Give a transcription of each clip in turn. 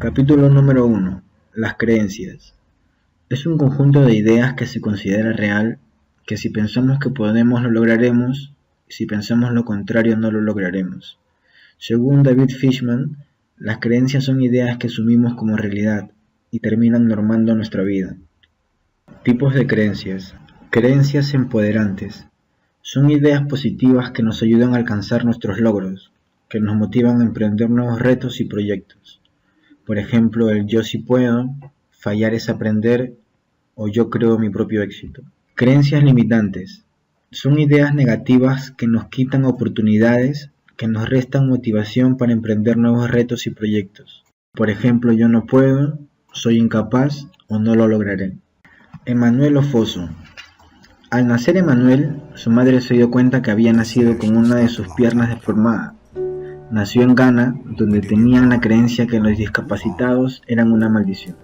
Capítulo número 1. Las creencias. Es un conjunto de ideas que se considera real, que si pensamos que podemos lo lograremos, y si pensamos lo contrario no lo lograremos. Según David Fishman, las creencias son ideas que asumimos como realidad y terminan normando nuestra vida. Tipos de creencias. Creencias empoderantes. Son ideas positivas que nos ayudan a alcanzar nuestros logros, que nos motivan a emprender nuevos retos y proyectos. Por ejemplo, el yo sí puedo, fallar es aprender o yo creo mi propio éxito. Creencias limitantes. Son ideas negativas que nos quitan oportunidades, que nos restan motivación para emprender nuevos retos y proyectos. Por ejemplo, yo no puedo, soy incapaz o no lo lograré. Emanuel Ofoso. Al nacer Emanuel, su madre se dio cuenta que había nacido con una de sus piernas deformada. Nació en Ghana, donde tenían la creencia que los discapacitados eran una maldición.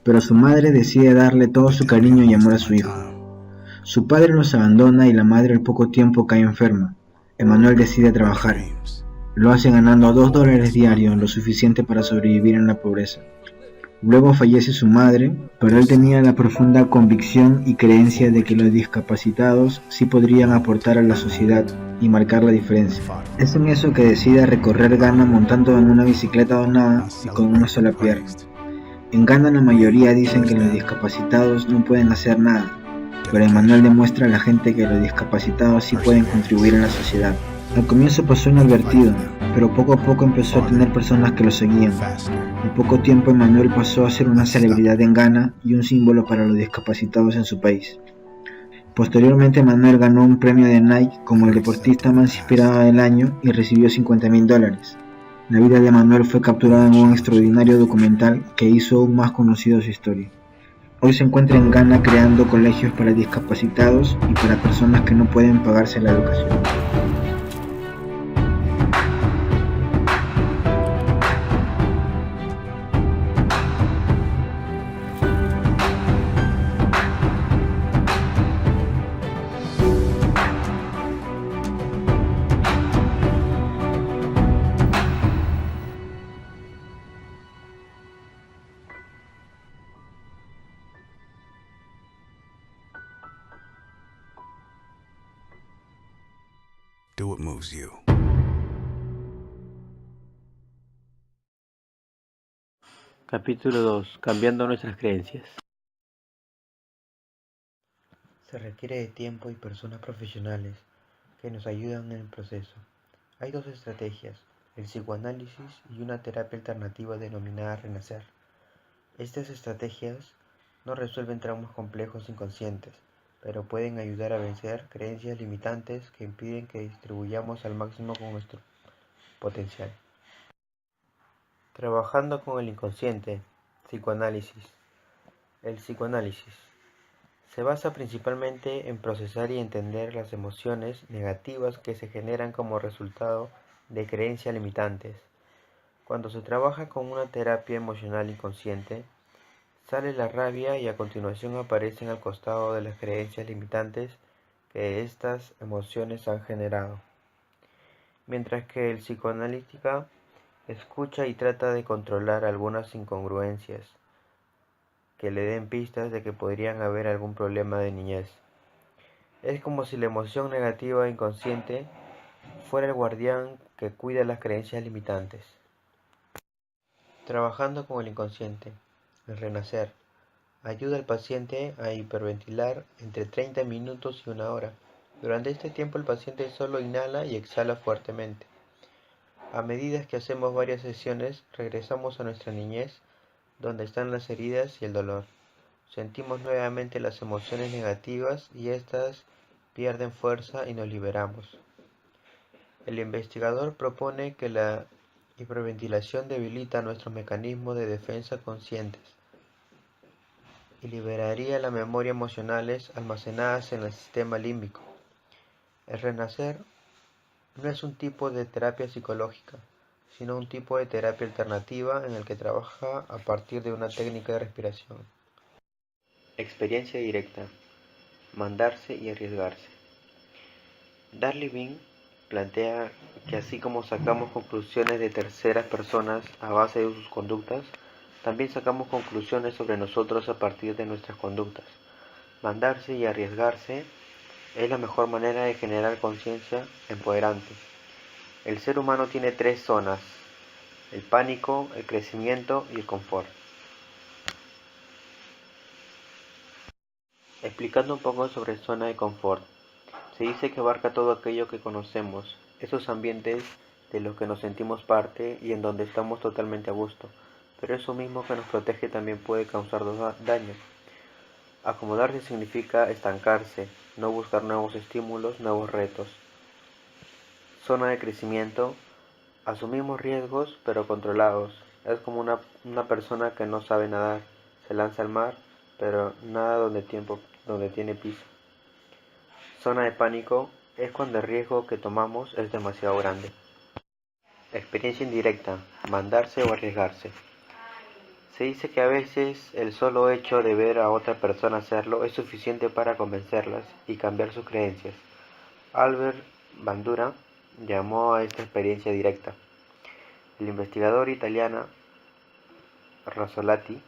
Pero su madre decide darle todo su cariño y amor a su hijo. Su padre los abandona y la madre al poco tiempo cae enferma. Emanuel decide trabajar. Lo hace ganando $2 diarios, lo suficiente para sobrevivir en la pobreza. Luego fallece su madre, pero él tenía la profunda convicción y creencia de que los discapacitados sí podrían aportar a la sociedad y marcar la diferencia. Es en eso que decide recorrer Ghana montando en una bicicleta donada y con una sola pierna. En Ghana la mayoría dicen que los discapacitados no pueden hacer nada, pero Emanuel demuestra a la gente que los discapacitados sí pueden contribuir en la sociedad. Al comienzo pasó inadvertido, pero poco a poco empezó a tener personas que lo seguían. En poco tiempo Emanuel pasó a ser una celebridad en Ghana y un símbolo para los discapacitados en su país. Posteriormente Emanuel ganó un premio de Nike como el deportista más inspirado del año y recibió $50,000. La vida de Emanuel fue capturada en un extraordinario documental que hizo aún más conocido su historia. Hoy se encuentra en Ghana creando colegios para discapacitados y para personas que no pueden pagarse la educación. Do what moves you. Capítulo 2. Cambiando nuestras creencias. Se requiere de tiempo y personas profesionales que nos ayudan en el proceso. Hay dos estrategias, el psicoanálisis y una terapia alternativa denominada renacer. Estas estrategias no resuelven traumas complejos inconscientes, pero pueden ayudar a vencer creencias limitantes que impiden que distribuyamos al máximo con nuestro potencial. Trabajando con el inconsciente, psicoanálisis. El psicoanálisis se basa principalmente en procesar y entender las emociones negativas que se generan como resultado de creencias limitantes. Cuando se trabaja con una terapia emocional inconsciente, sale la rabia y a continuación aparecen al costado de las creencias limitantes que estas emociones han generado. Mientras que el psicoanalítica escucha y trata de controlar algunas incongruencias que le den pistas de que podrían haber algún problema de niñez. Es como si la emoción negativa inconsciente fuera el guardián que cuida las creencias limitantes. Trabajando con el inconsciente, el renacer ayuda al paciente a hiperventilar entre 30 minutos y 1 hora. Durante este tiempo el paciente solo inhala y exhala fuertemente. A medida que hacemos varias sesiones, regresamos a nuestra niñez, donde están las heridas y el dolor. Sentimos nuevamente las emociones negativas y estas pierden fuerza y nos liberamos. El investigador propone que la hiperventilación debilita nuestros mecanismos de defensa conscientes y liberaría las memorias emocionales almacenadas en el sistema límbico. El renacer no es un tipo de terapia psicológica, sino un tipo de terapia alternativa en el que trabaja a partir de una técnica de respiración. Experiencia directa. Mandarse y arriesgarse. Darlie Bean plantea que así como sacamos conclusiones de terceras personas a base de sus conductas, también sacamos conclusiones sobre nosotros a partir de nuestras conductas. Mandarse y arriesgarse es la mejor manera de generar conciencia empoderante. El ser humano tiene tres zonas: el pánico, el crecimiento y el confort. Explicando un poco sobre zona de confort, se dice que abarca todo aquello que conocemos, esos ambientes de los que nos sentimos parte y en donde estamos totalmente a gusto, pero eso mismo que nos protege también puede causarnos daño. Acomodarse significa estancarse, no buscar nuevos estímulos, nuevos retos. Zona de crecimiento: asumimos riesgos pero controlados. Es como una persona que no sabe nadar, se lanza al mar, pero nada donde tiene piso. Zona de pánico: es cuando el riesgo que tomamos es demasiado grande. Experiencia indirecta: mandarse o arriesgarse. Se dice que a veces el solo hecho de ver a otra persona hacerlo es suficiente para convencerlas y cambiar sus creencias. Albert Bandura llamó a esta experiencia directa. El investigador italiano Rasolati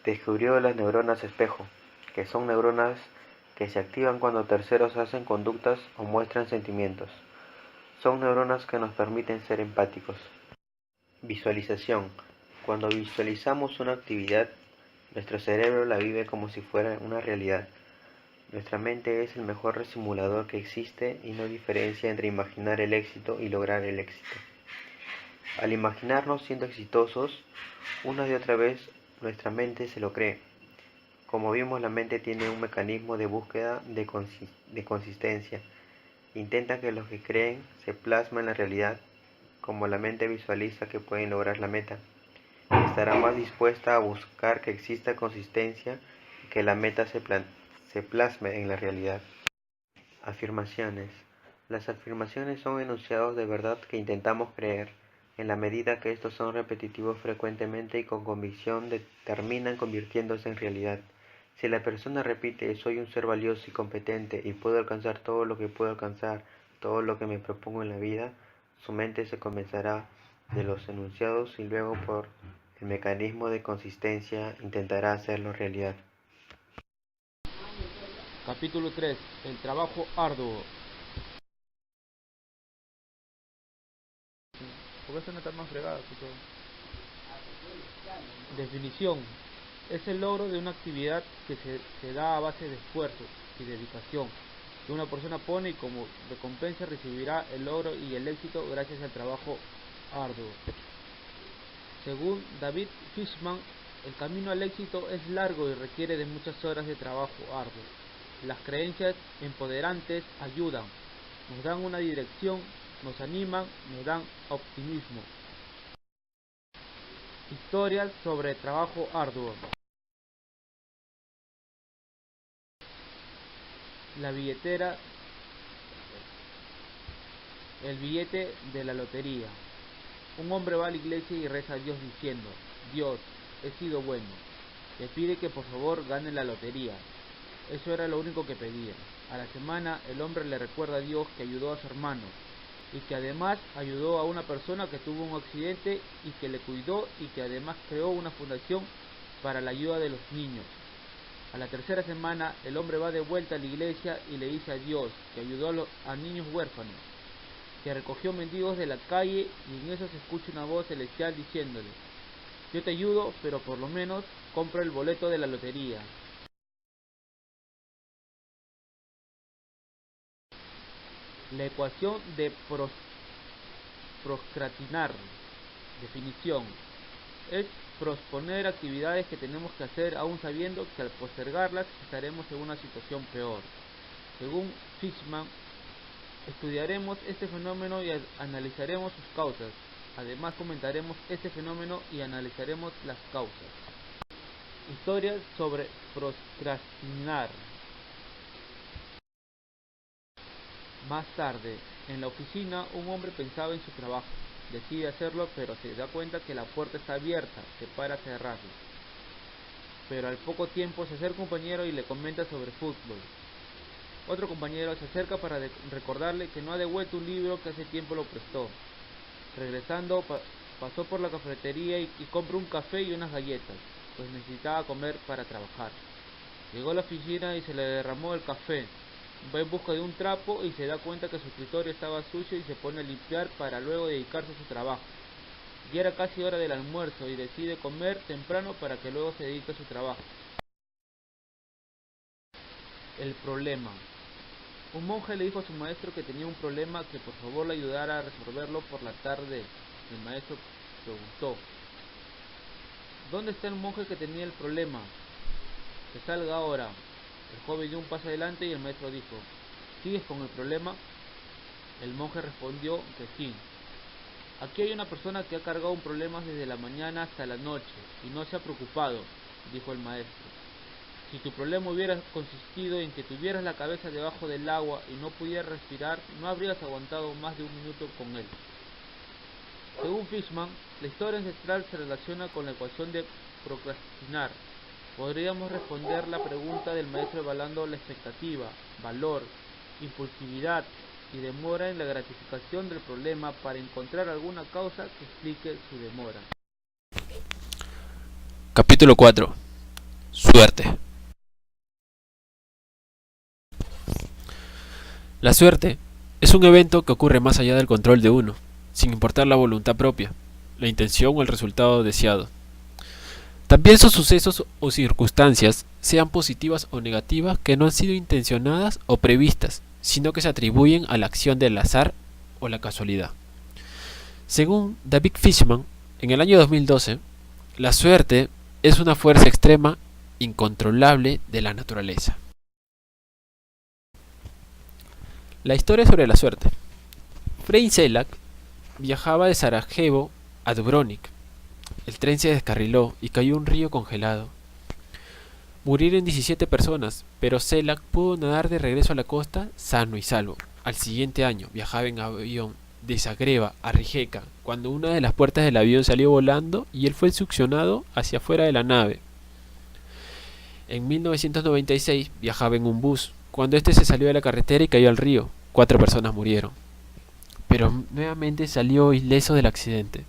descubrió las neuronas espejo, que son neuronas que se activan cuando terceros hacen conductas o muestran sentimientos. Son neuronas que nos permiten ser empáticos. Visualización: cuando visualizamos una actividad, nuestro cerebro la vive como si fuera una realidad. Nuestra mente es el mejor simulador que existe y no diferencia entre imaginar el éxito y lograr el éxito. Al imaginarnos siendo exitosos, una y otra vez nuestra mente se lo cree. Como vimos, la mente tiene un mecanismo de búsqueda de consistencia. Intenta que lo que creen se plasma en la realidad. Como la mente visualiza que pueden lograr la meta, estará más dispuesta a buscar que exista consistencia y que la meta se plasme en la realidad. Afirmaciones: las afirmaciones son enunciados de verdad que intentamos creer. En la medida que estos son repetitivos frecuentemente y con convicción, terminan convirtiéndose en realidad. Si la persona repite "soy un ser valioso y competente y puedo alcanzar todo lo que puedo alcanzar, todo lo que me propongo en la vida", su mente se convencerá de los enunciados y luego, por el mecanismo de consistencia, intentará hacerlo realidad. Capítulo 3. El trabajo arduo. ¿Por qué no está más fregado? Definición: es el logro de una actividad que se da a base de esfuerzo y dedicación que una persona pone y como recompensa recibirá el logro y el éxito gracias al trabajo arduo. Según David Fishman, el camino al éxito es largo y requiere de muchas horas de trabajo arduo. Las creencias empoderantes ayudan, nos dan una dirección, nos animan, nos dan optimismo. Historias sobre trabajo arduo. La billetera, el billete de la lotería. Un hombre va a la iglesia y reza a Dios diciendo: Dios, he sido bueno. Le pide que por favor gane la lotería. Eso era lo único que pedía. A la semana el hombre le recuerda a Dios que ayudó a su hermano y que además ayudó a una persona que tuvo un accidente y que le cuidó y que además creó una fundación para la ayuda de los niños. A la tercera semana el hombre va de vuelta a la iglesia y le dice a Dios que ayudó a niños huérfanos, que recogió mendigos de la calle, y en eso se escucha una voz celestial diciéndole: yo te ayudo, pero por lo menos compra el boleto de la lotería. La ecuación de procrastinar. Definición: es posponer actividades que tenemos que hacer aún sabiendo que al postergarlas estaremos en una situación peor. Según Fishman, estudiaremos este fenómeno y analizaremos sus causas. Además comentaremos este fenómeno y analizaremos las causas. Historias sobre procrastinar. Más tarde, en la oficina, un hombre pensaba en su trabajo. Decide hacerlo, pero se da cuenta que la puerta está abierta, se para a cerrarla. Pero al poco tiempo se acerca un compañero y le comenta sobre fútbol. Otro compañero se acerca para recordarle que no ha devuelto un libro que hace tiempo lo prestó. Regresando, pasó por la cafetería y compró un café y unas galletas, pues necesitaba comer para trabajar. Llegó a la oficina y se le derramó el café. Va en busca de un trapo y se da cuenta que su escritorio estaba sucio y se pone a limpiar para luego dedicarse a su trabajo. Ya era casi hora del almuerzo y decide comer temprano para que luego se dedique a su trabajo. El problema. Un monje le dijo a su maestro que tenía un problema, que por favor le ayudara a resolverlo por la tarde. El maestro preguntó: ¿dónde está el monje que tenía el problema? Que salga ahora. El joven dio un paso adelante y el maestro dijo: ¿sigues con el problema? El monje respondió que sí. Aquí hay una persona que ha cargado un problema desde la mañana hasta la noche y no se ha preocupado, dijo el maestro. Si tu problema hubiera consistido en que tuvieras la cabeza debajo del agua y no pudieras respirar, no habrías aguantado más de un minuto con él. Según Fishman, la historia ancestral se relaciona con la ecuación de procrastinar. Podríamos responder la pregunta del maestro evaluando la expectativa, valor, impulsividad y demora en la gratificación del problema para encontrar alguna causa que explique su demora. Capítulo 4. Suerte. La suerte es un evento que ocurre más allá del control de uno, sin importar la voluntad propia, la intención o el resultado deseado. También son sucesos o circunstancias, sean positivas o negativas, que no han sido intencionadas o previstas, sino que se atribuyen a la acción del azar o la casualidad. Según David Fishman, en el año 2012, la suerte es una fuerza extrema, incontrolable de la naturaleza. La historia sobre la suerte. Frein Selak viajaba de Sarajevo a Dubrovnik. El tren se descarriló y cayó en un río congelado. Murieron 17 personas, pero Selak pudo nadar de regreso a la costa sano y salvo. Al siguiente año viajaba en avión de Zagreb a Rijeka, cuando una de las puertas del avión salió volando y él fue succionado hacia afuera de la nave. En 1996 viajaba en un bus, cuando este se salió de la carretera y cayó al río. 4 personas murieron, pero nuevamente salió ileso del accidente.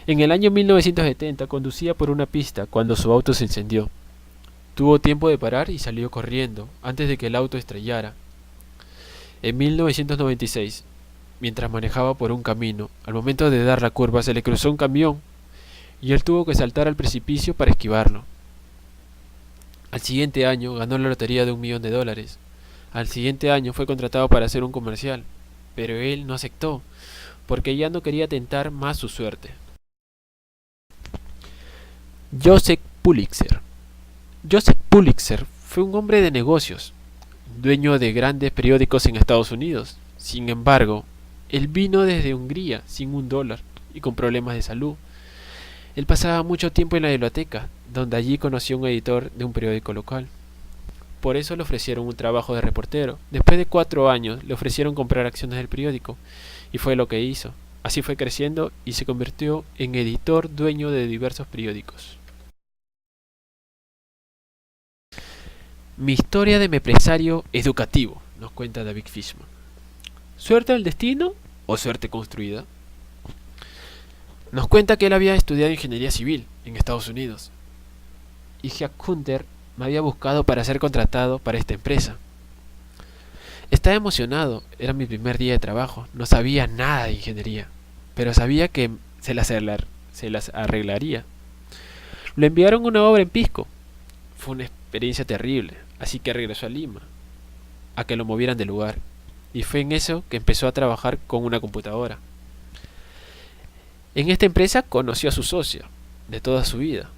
En el año 1970 conducía por una pista cuando su auto se incendió. Tuvo tiempo de parar y salió corriendo antes de que el auto estrellara. En 1996, mientras manejaba por un camino, al momento de dar la curva se le cruzó un camión y él tuvo que saltar al precipicio para esquivarlo. Al siguiente año ganó la lotería de $1 millón. Al siguiente año fue contratado para hacer un comercial, pero él no aceptó, porque ya no quería tentar más su suerte. Joseph Pulitzer. Joseph Pulitzer fue un hombre de negocios, dueño de grandes periódicos en Estados Unidos. Sin embargo, él vino desde Hungría sin $1 y con problemas de salud. Él pasaba mucho tiempo en la biblioteca, donde allí conoció a un editor de un periódico local. Por eso le ofrecieron un trabajo de reportero. Después de 4 años le ofrecieron comprar acciones del periódico, y fue lo que hizo. Así fue creciendo y se convirtió en editor dueño de diversos periódicos. Mi historia de empresario educativo, nos cuenta David Fishman. ¿Suerte del destino o suerte construida? Nos cuenta que él había estudiado ingeniería civil en Estados Unidos y Jack Hunter me había buscado para ser contratado para esta empresa. Estaba emocionado, era mi primer día de trabajo, no sabía nada de ingeniería, pero sabía que se las arreglaría. Lo enviaron a una obra en Pisco. Fue una experiencia terrible, así que regresó a Lima, a que lo movieran de lugar, y fue en eso que empezó a trabajar con una computadora. En esta empresa conoció a su socia de toda su vida,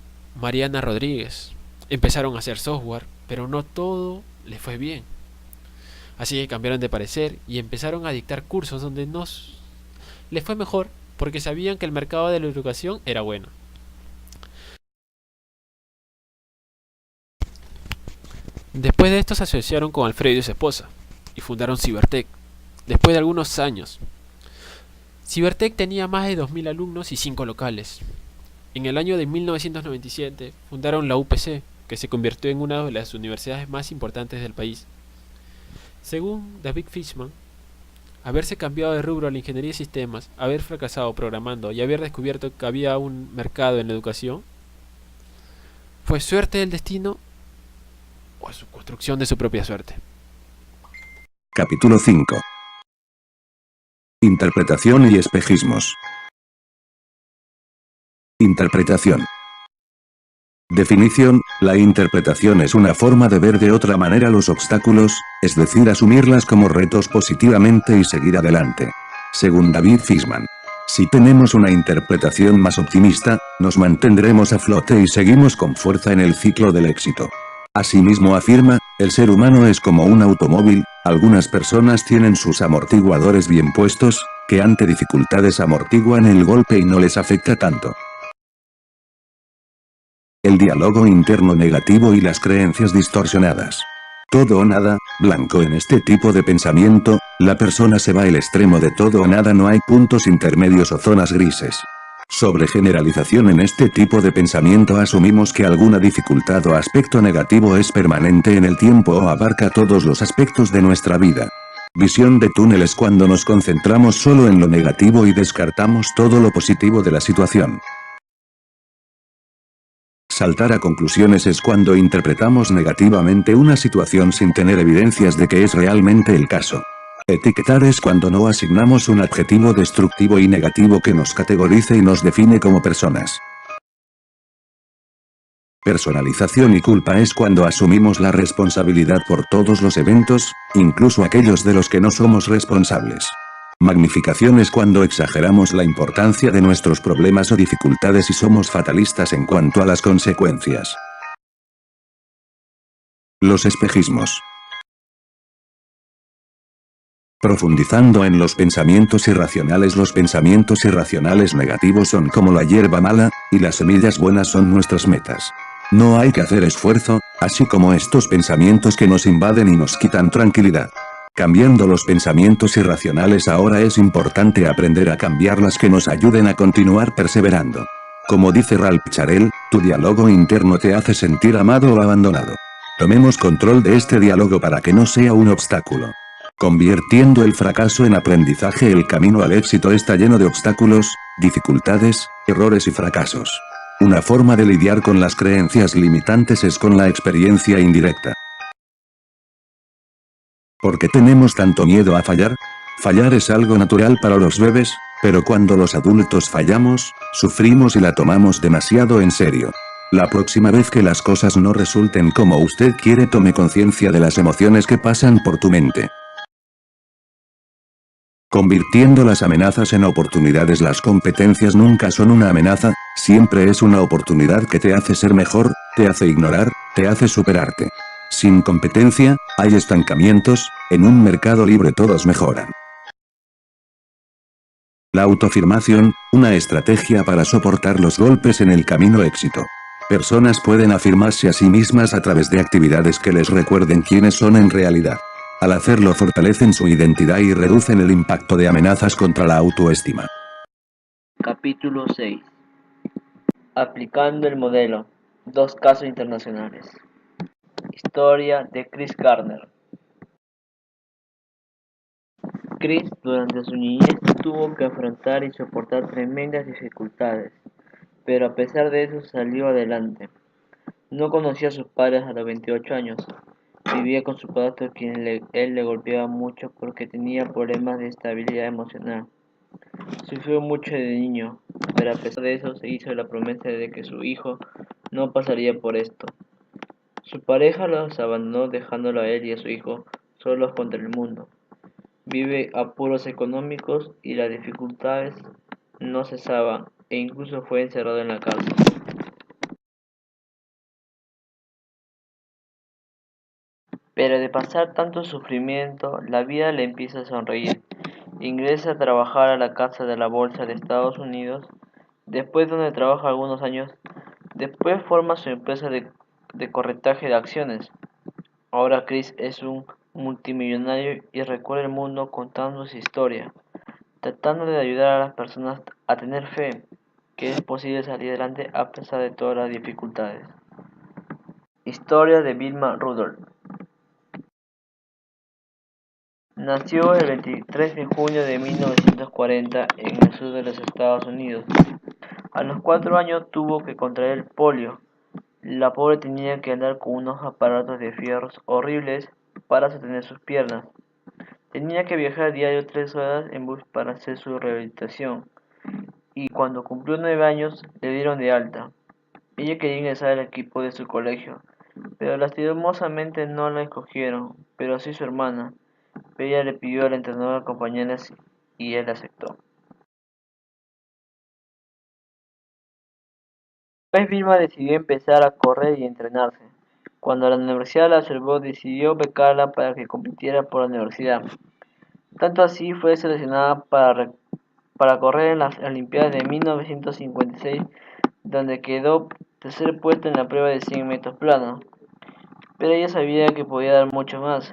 Mariana Rodríguez. Empezaron a hacer software, pero no todo le fue bien. Así que cambiaron de parecer y empezaron a dictar cursos donde les fue mejor porque sabían que el mercado de la educación era bueno. Después de esto se asociaron con Alfredo y su esposa y fundaron Cybertech. Después de algunos años, Cybertech tenía más de 2.000 alumnos y 5 locales. En el año de 1997 fundaron la UPC, que se convirtió en una de las universidades más importantes del país. Según David Fishman, haberse cambiado de rubro a la ingeniería de sistemas, haber fracasado programando y haber descubierto que había un mercado en la educación, ¿fue suerte del destino o su construcción de su propia suerte? Capítulo 5. Interpretación y espejismos. Interpretación. Definición: la interpretación es una forma de ver de otra manera los obstáculos, es decir, asumirlas como retos positivamente y seguir adelante. Según David Fishman, si tenemos una interpretación más optimista, nos mantendremos a flote y seguimos con fuerza en el ciclo del éxito. Asimismo afirma, el ser humano es como un automóvil, algunas personas tienen sus amortiguadores bien puestos, que ante dificultades amortiguan el golpe y no les afecta tanto. El diálogo interno negativo y las creencias distorsionadas. Todo o nada, blanco en este tipo de pensamiento, la persona se va al extremo de todo o nada, no hay puntos intermedios o zonas grises. Sobre generalización en este tipo de pensamiento asumimos que alguna dificultad o aspecto negativo es permanente en el tiempo o abarca todos los aspectos de nuestra vida. Visión de túnel es cuando nos concentramos solo en lo negativo y descartamos todo lo positivo de la situación. Saltar a conclusiones es cuando interpretamos negativamente una situación sin tener evidencias de que es realmente el caso. Etiquetar es cuando no asignamos un adjetivo destructivo y negativo que nos categorice y nos define como personas. Personalización y culpa es cuando asumimos la responsabilidad por todos los eventos, incluso aquellos de los que no somos responsables. Magnificación es cuando exageramos la importancia de nuestros problemas o dificultades y somos fatalistas en cuanto a las consecuencias. Los espejismos. Profundizando en los pensamientos irracionales, los pensamientos irracionales negativos son como la hierba mala, y las semillas buenas son nuestras metas. No hay que hacer esfuerzo, así como estos pensamientos que nos invaden y nos quitan tranquilidad. Cambiando los pensamientos irracionales, ahora es importante aprender a cambiar las que nos ayuden a continuar perseverando. Como dice Ralph Charell, tu diálogo interno te hace sentir amado o abandonado. Tomemos control de este diálogo para que no sea un obstáculo. Convirtiendo el fracaso en aprendizaje. El camino al éxito está lleno de obstáculos, dificultades, errores y fracasos. Una forma de lidiar con las creencias limitantes es con la experiencia indirecta. ¿Por qué tenemos tanto miedo a fallar? Fallar es algo natural para los bebés, pero cuando los adultos fallamos, sufrimos y la tomamos demasiado en serio. La próxima vez que las cosas no resulten como usted quiere, tome conciencia de las emociones que pasan por tu mente. Convirtiendo las amenazas en oportunidades. Las competencias nunca son una amenaza, siempre es una oportunidad que te hace ser mejor, te hace ignorar, te hace superarte. Sin competencia, hay estancamientos, en un mercado libre todos mejoran. La autoafirmación, una estrategia para soportar los golpes en el camino éxito. Personas pueden afirmarse a sí mismas a través de actividades que les recuerden quiénes son en realidad. Al hacerlo fortalecen su identidad y reducen el impacto de amenazas contra la autoestima. Capítulo 6. Aplicando el modelo. Dos casos internacionales. Historia de Chris Gardner. Chris durante su niñez tuvo que afrontar y soportar tremendas dificultades, pero a pesar de eso salió adelante. No conoció a sus padres a los 28 años. Vivía con su padrastro, él le golpeaba mucho porque tenía problemas de estabilidad emocional. Sufrió mucho de niño, pero a pesar de eso se hizo la promesa de que su hijo no pasaría por esto. Su pareja los abandonó dejándolo a él y a su hijo solos contra el mundo. Vive apuros económicos y las dificultades no cesaban e incluso fue encerrado en la cárcel. Pero de pasar tanto sufrimiento, la vida le empieza a sonreír. Ingresa a trabajar a la Casa de la Bolsa de Estados Unidos, después donde trabaja algunos años. Después forma su empresa de corretaje de acciones. Ahora Chris es un multimillonario y recorre el mundo contando su historia, tratando de ayudar a las personas a tener fe que es posible salir adelante a pesar de todas las dificultades. Historia de Vilma Rudolph. Nació el 23 de junio de 1940 en el sur de los Estados Unidos. A los 4 años tuvo que contraer el polio. La pobre tenía que andar con unos aparatos de fierros horribles para sostener sus piernas. Tenía que viajar diario 3 horas en bus para hacer su rehabilitación. Y cuando cumplió 9 años le dieron de alta. Ella quería ingresar al equipo de su colegio, pero lastimosamente no la escogieron, pero sí su hermana. Ella le pidió al entrenador acompañarla y él aceptó. Después Vilma decidió empezar a correr y entrenarse. Cuando la universidad la observó, decidió becarla para que compitiera por la universidad. Tanto así fue seleccionada para correr en las Olimpiadas de 1956, donde quedó tercer puesto en la prueba de 100 metros planos. Pero ella sabía que podía dar mucho más,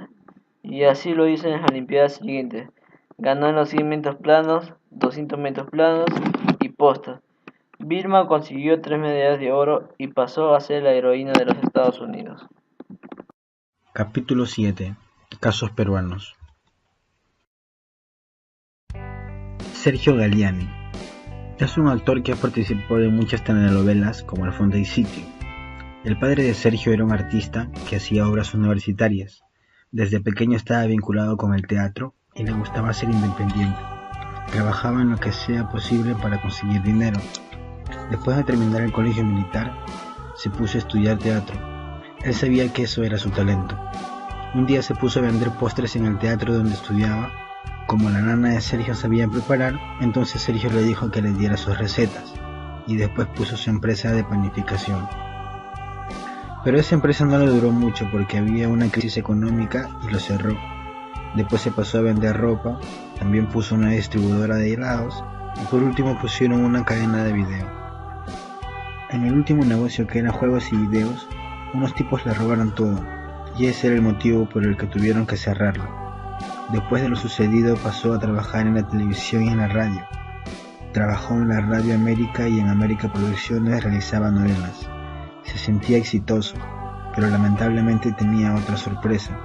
y así lo hizo en las Olimpiadas siguientes. Ganó en los 100 metros planos, 200 metros planos y postas. Vilma consiguió 3 medallas de oro y pasó a ser la heroína de los Estados Unidos. Capítulo 7. Casos peruanos. Sergio Galliani es un actor que participó de muchas telenovelas como El Fondo y Sitio. El padre de Sergio era un artista que hacía obras universitarias. Desde pequeño estaba vinculado con el teatro y le gustaba ser independiente. Trabajaba en lo que sea posible para conseguir dinero. Después de terminar el colegio militar, se puso a estudiar teatro. Él sabía que eso era su talento. Un día se puso a vender postres en el teatro donde estudiaba. Como la nana de Sergio sabía preparar, entonces Sergio le dijo que le diera sus recetas, y después puso su empresa de panificación. Pero esa empresa no le duró mucho porque había una crisis económica y lo cerró. Después se pasó a vender ropa, también puso una distribuidora de helados, y por último pusieron una cadena de video. En el último negocio, que era juegos y videos, unos tipos le robaron todo, y ese era el motivo por el que tuvieron que cerrarlo. Después de lo sucedido pasó a trabajar en la televisión y en la radio. Trabajó en la Radio América y en América Producciones realizaba novelas. Se sentía exitoso, pero lamentablemente tenía otra sorpresa.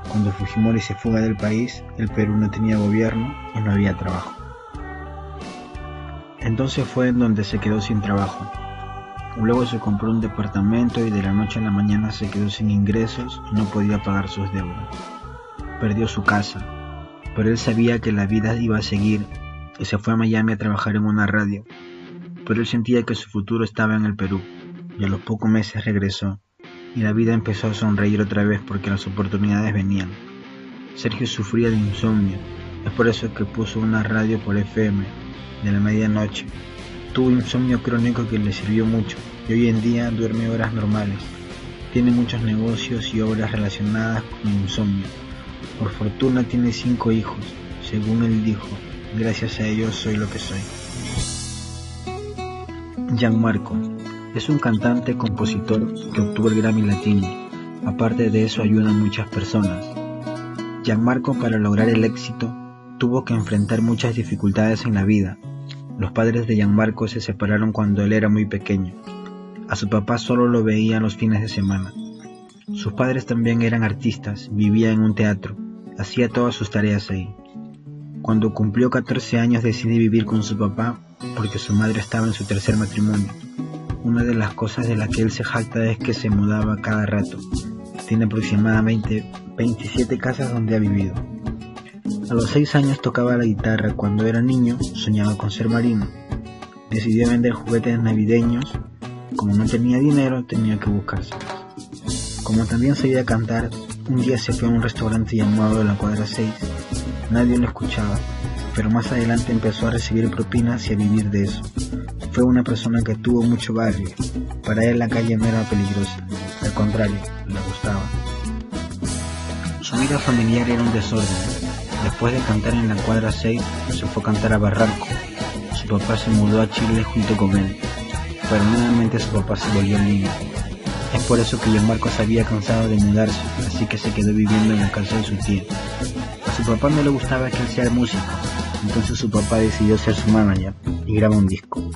Cuando Fujimori se fuga del país, el Perú no tenía gobierno y no había trabajo. Entonces fue en donde se quedó sin trabajo. Luego se compró un departamento y de la noche a la mañana se quedó sin ingresos y no podía pagar sus deudas. Perdió su casa, pero él sabía que la vida iba a seguir y se fue a Miami a trabajar en una radio. Pero él sentía que su futuro estaba en el Perú y a los pocos meses regresó y la vida empezó a sonreír otra vez porque las oportunidades venían. Sergio sufría de insomnio, es por eso que puso una radio por FM de la medianoche. Tuvo insomnio crónico que le sirvió mucho y hoy en día duerme horas normales. Tiene muchos negocios y obras relacionadas con el insomnio. Por fortuna tiene 5 hijos, según él dijo, gracias a ellos soy lo que soy. Gianmarco es un cantante, compositor que obtuvo el Grammy Latino. Aparte de eso ayuda a muchas personas. Gianmarco, para lograr el éxito, tuvo que enfrentar muchas dificultades en la vida. Los padres de Gianmarco se separaron cuando él era muy pequeño. A su papá solo lo veía los fines de semana. Sus padres también eran artistas, vivía en un teatro, hacía todas sus tareas ahí. Cuando cumplió 14 años decidió vivir con su papá porque su madre estaba en su tercer matrimonio. Una de las cosas de las que él se jacta es que se mudaba cada rato. Tiene aproximadamente 27 casas donde ha vivido. A los 6 años tocaba la guitarra. Cuando era niño soñaba con ser marino. Decidió vender juguetes navideños. Como no tenía dinero, tenía que buscárselos. Como también sabía cantar, un día se fue a un restaurante llamado La Cuadra 6. Nadie lo escuchaba, pero más adelante empezó a recibir propinas y a vivir de eso. Fue una persona que tuvo mucho barrio. Para él la calle no era peligrosa, al contrario, le gustaba. Su vida familiar era un desorden. Después de cantar en La Cuadra 6, se fue a cantar a Barranco. Su papá se mudó a Chile junto con él, pero nuevamente su papá se volvió libre. Es por eso que Gianmarco se había cansado de mudarse, así que se quedó viviendo en la casa de su tía. A su papá no le gustaba que él sea músico, entonces su papá decidió ser su manager y graba un disco.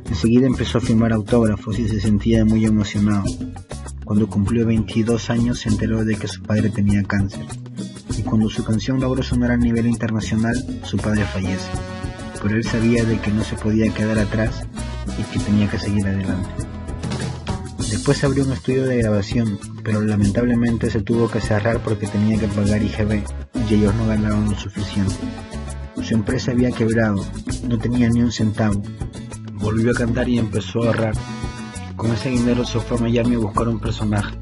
Enseguida empezó a firmar autógrafos y se sentía muy emocionado. Cuando cumplió 22 años se enteró de que su padre tenía cáncer. y cuando su canción logró sonar a nivel internacional, su padre fallece. Pero él sabía de que no se podía quedar atrás y que tenía que seguir adelante. Después abrió un estudio de grabación, pero lamentablemente se tuvo que cerrar porque tenía que pagar IGB y ellos no ganaban lo suficiente. Su empresa había quebrado, no tenía ni un centavo. Volvió a cantar y empezó a ahorrar. Con ese dinero se fue a Miami a buscar un personaje,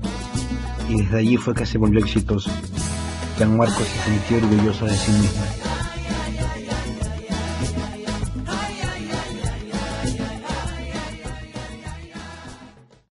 y desde allí fue que se volvió exitoso. Gianmarco se sintió orgulloso de sí mismo.